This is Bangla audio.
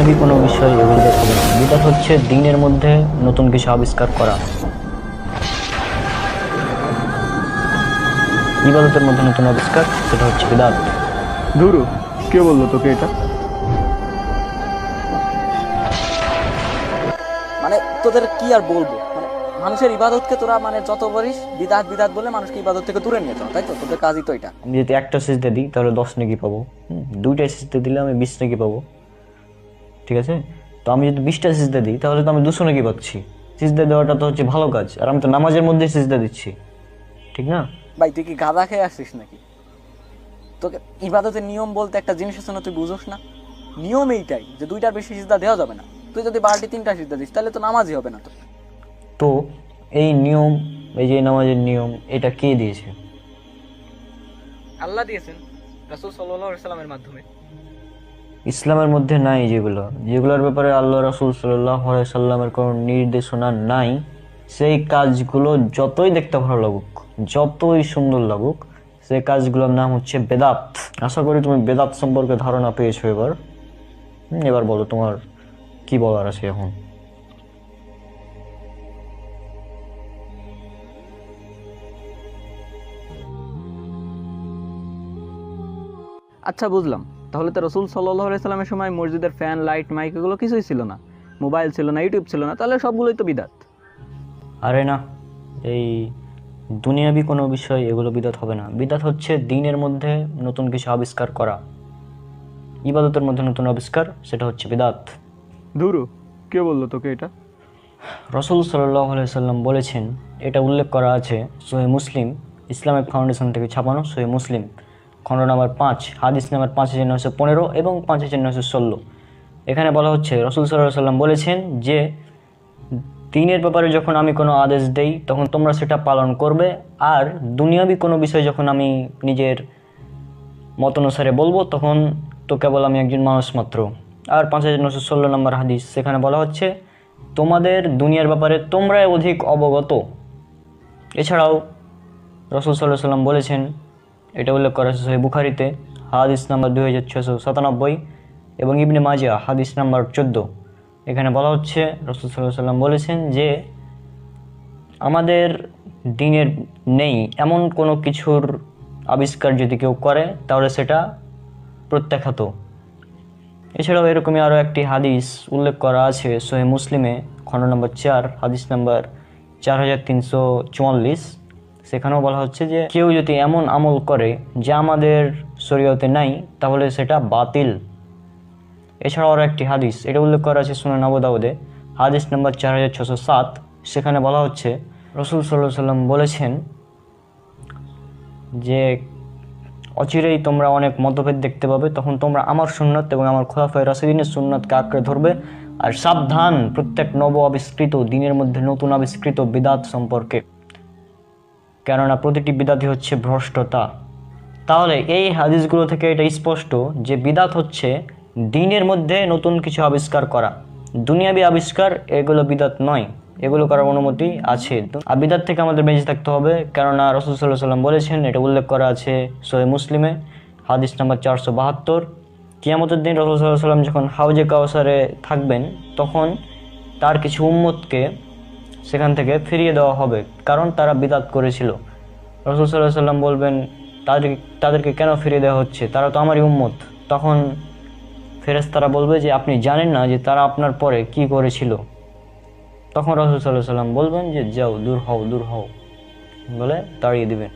দুনিয়াবি কোনো বিষয় এগুলো হবে না। বিদাত হচ্ছে দিনের মধ্যে নতুন কিছু আবিষ্কার করা, ইবাদতের মধ্যে নতুন আবিষ্কার, সেটা হচ্ছে বিদাত। ধুরু, কে বললো তোকে এটা? মানে তোদের কি আর বলবো, মানে মানুষের ইবাদতকে তোরা মানে যত বলিস বিদাত বিদাত বলে মানুষকে ইবাদত থেকে দূরে নিয়ে যাও, তাই তো তোদের কাজই তো এটা। আমি যদি একটা সিজদা দিই তাহলে 10 নেকি পাবো, দুইটা সিজদা দিলে আমি 20 নেকি পাবো, ঠিক আছে? তো আমি যদি 20টা সিজদা দিই তাহলে তো আমি 200 নেকি পাচ্ছি। সিজদা দেওয়াটা তো হচ্ছে ভালো কাজ, আর আমি তো নামাজের মধ্যে সিজদা দিচ্ছি, ঠিক না? ভাই তুই কি গাঁদা খেয়ে আসছিস নাকি? তোকে ইবাদতের নিয়ম বলতে একটা জিনিস আছে না, তুই বুঝোস না? নিয়ম এইটাই যে 2টার বেশি সিজদা দেওয়া যাবে না। তুই যদি 12টি 3টা সিজদা দিস তাহলে তো নামাজই হবে না। তো তো এই নিয়ম, এই যে নামাজের নিয়ম, এটা কে দিয়েছে? আল্লাহ দিয়েছেন রাসূল সাল্লাল্লাহু আলাইহি সাল্লামের মাধ্যমে। ইসলামের মধ্যে নাই যেগুলোর ব্যাপারে আল্লাহ রাসূল সাল্লাল্লাহু আলাইহি সাল্লামের কোনো নির্দেশনা নাই, সেই কাজগুলো যতই দেখতে ভালো লাগুক, যতই সুন্দর লাগুক, সেই কাজগুলোর নাম হচ্ছে বেদাত। আশা করি তুমি বেদাত সম্পর্কে ধারণা পেয়েছো এবার। এবার বলো তোমার কি বলার আছে এখন। আচ্ছা বুঝলাম, তাহলে তো রাসূল সাল্লাল্লাহু আলাইহি সাল্লামের সময় মসজিদের ফ্যান, লাইট, মাইক এগুলো কিছুই ছিল না, মোবাইল ছিল না, ইউটিউব ছিল না, তাহলে সবগুলোই তো বিদাত। আরে না, এই দুনিয়াবি কোনো বিষয় এগুলো বিদাত হবে না। বিদাত হচ্ছে দিনের মধ্যে নতুন কিছু আবিষ্কার করা, ইবাদতের মধ্যে নতুন আবিষ্কার, সেটা হচ্ছে বিদাত। ধুরু, কে বললো তোকে এটা? রাসূল সাল্লাল্লাহু আলাইহি সাল্লাম বলেছেন, এটা উল্লেখ করা আছে সহিহ মুসলিম, ইসলামিক ফাউন্ডেশন থেকে ছাপানো সহিহ মুসলিম, খণ্ড নাম্বার 5, হাদিস নাম্বার 5915 এবং 5916। এখানে বলা হচ্ছে রাসূল সাল্লাল্লাহু আলাইহি সাল্লাম বলেছেন যে দিনের ব্যাপারে যখন আমি কোনো আদেশ দেই তখন তোমরা সেটা পালন করবে, আর দুনিয়াবি কোনো বিষয় যখন আমি নিজের মত অনুসারে বলবো তখন তো কেবল আমি একজন মানুষ মাত্র। আর 5916 নম্বর হাদিস, সেখানে বলা হচ্ছে তোমাদের দুনিয়ার ব্যাপারে তোমরাই অধিক অবগত। এছাড়াও রাসূল সাল্লাল্লাহু আলাইহি সাল্লাম বলেছেন, এটা উল্লেখ করা আছে সহিহ বুখারীতে হাদিস নাম্বার 2697 এবং ইবনে মাজাহ হাদিস নাম্বার 14। এখানে বলা হচ্ছে রাসূল সাল্লাল্লাহু আলাইহি সাল্লাম বলেছেন যে আমাদের দিনের নেই এমন কোনো কিছুর আবিষ্কার যদি কেউ করে তাহলে সেটা প্রত্যাখ্যাত। এছাড়াও এরকমই আরও একটি হাদিস উল্লেখ করা আছে সহিহ মুসলিমে, খণ্ড নম্বর 4, হাদিস নাম্বার 4344। সেখানেও বলা হচ্ছে যে কেউ যদি এমন আমল করে যা আমাদের শরীয়তে নাই তাহলে সেটা বাতিল। এছাড়াও আরও একটি হাদিস, এটা উল্লেখ করা আছে সুনান আবু দাউদে, হাদিস নাম্বার 4607। সেখানে বলা হচ্ছে রাসূল সাল্লাল্লাহু আলাইহি সাল্লাম বলেছেন যে অচিরেই তোমরা অনেক মতভেদ দেখতে পাবে, তখন তোমরা আমার সুন্নাত এবং আমার খুলাফায়ে রাশিদিনের সুন্নাতকে আঁকড়ে ধরবে। আর সাবধান প্রত্যেক নব আবিষ্কৃত দিনের মধ্যে নতুন আবিষ্কৃত বিদাত সম্পর্কে, কেননা প্রতিটি বিদাতই হচ্ছে ভ্রষ্টতা। তাহলে এই হাদিসগুলো থেকে এটা স্পষ্ট যে বিদাত হচ্ছে দিনের মধ্যে নতুন কিছু আবিষ্কার করা, দুনিয়াবি আবিষ্কার এগুলো বিদাত নয়, এগুলো করার অনুমতি আছে। আর বিদাত থেকে আমাদের বেঁচে থাকতে হবে, কেননা রাসূল সাল্লাল্লাহু আলাইহি সাল্লাম বলেছেন, এটা উল্লেখ করা আছে সহিহ মুসলিমে হাদিস নাম্বার 472। কিয়ামতের দিন রাসূল সাল্লাল্লাহু আলাইহি সাল্লাম যখন হাউজে কাউসারে থাকবেন তখন তার কিছু উম্মতকে সেখান থেকে ফিরিয়ে দেওয়া হবে, কারণ তারা বিদাত করেছিল। রাসূল সাল্লাল্লাহু আলাইহি সাল্লাম বলবেন তাদেরকে কেন ফিরিয়ে দেওয়া হচ্ছে, তারা তো আমারই উম্মত। তখন ফেরেশতারা বলবে যে আপনি জানেন না যে তারা আপনার পরে কি করেছিল। তখন রাসূল সাল্লাল্লাহু আলাইহি সাল্লাম বলবেন যে যাও, দূর হও বলে তাড়িয়ে দিবেন।